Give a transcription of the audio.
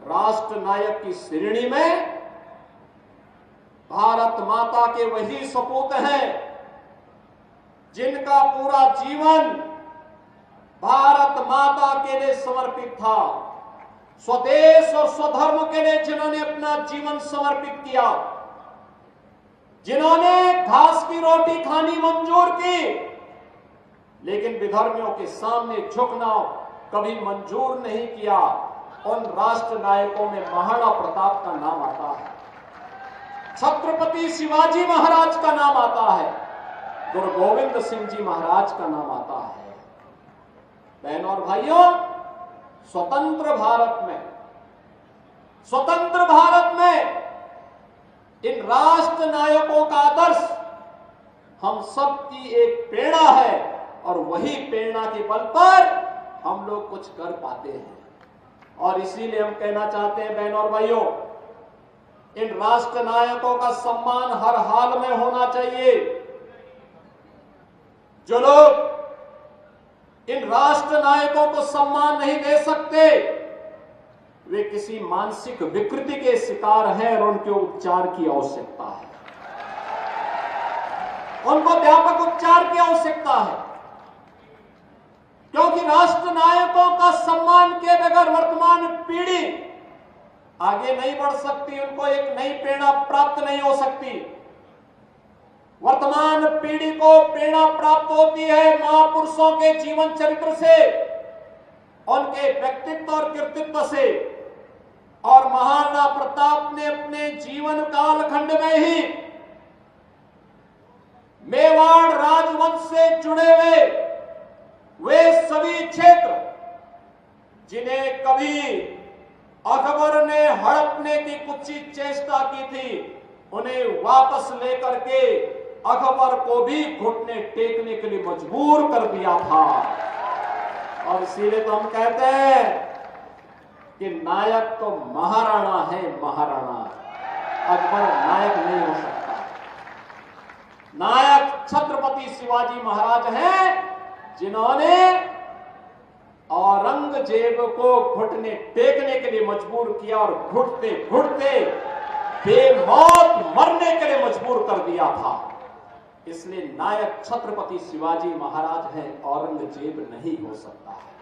राष्ट्र नायक की श्रेणी में भारत माता के वही सपूत हैं जिनका पूरा जीवन भारत माता के लिए समर्पित था, स्वदेश और स्वधर्म के लिए जिन्होंने अपना जीवन समर्पित किया, जिन्होंने घास की रोटी खानी मंजूर की, लेकिन विधर्मियों के सामने झुकना कभी मंजूर नहीं किया। उन राष्ट्र नायकों में महाराणा प्रताप का नाम आता है, छत्रपति शिवाजी महाराज का नाम आता है, गुरु गोविंद सिंह जी महाराज का नाम आता है। बहनों और भाइयों, स्वतंत्र भारत में इन राष्ट्र नायकों का आदर्श हम सब की एक प्रेरणा है और वही प्रेरणा के बल पर हम लोग कुछ कर पाते हैं। और इसीलिए हम कहना चाहते हैं बहनों और भाइयों, इन राष्ट्र नायकों का सम्मान हर हाल में होना चाहिए। जो लोग इन राष्ट्र नायकों को सम्मान नहीं दे सकते वे किसी मानसिक विकृति के शिकार हैं और उनके उपचार की आवश्यकता है, उनको व्यापक उपचार की आवश्यकता है, क्योंकि राष्ट्र नायकों का सम्मान के बगैर वर्तमान पीढ़ी आगे नहीं बढ़ सकती, उनको एक नई प्रेरणा प्राप्त नहीं हो सकती। वर्तमान पीढ़ी को प्रेरणा प्राप्त होती है महापुरुषों के जीवन चरित्र से, उनके व्यक्तित्व और कृतित्व से। और महाराणा प्रताप ने अपने जीवन कालखंड में ही मेवाड़ राजवंश से जुड़े हुए वे सभी क्षेत्र जिन्हें कभी अकबर ने हड़पने की कुत्सित चेष्टा की थी, उन्हें वापस लेकर के अकबर को भी घुटने टेकने के लिए मजबूर कर दिया था। और इसीलिए तो हम कहते हैं कि नायक तो महाराणा है, महाराणा, अकबर नायक नहीं हो सकता। नायक छत्रपति शिवाजी महाराज हैं जिन्होंने औरंगजेब को घुटने टेकने के लिए मजबूर किया और घुटते घुटते बेमौत मरने के लिए मजबूर कर दिया था। इसलिए नायक छत्रपति शिवाजी महाराज हैं, औरंगजेब नहीं हो सकता है।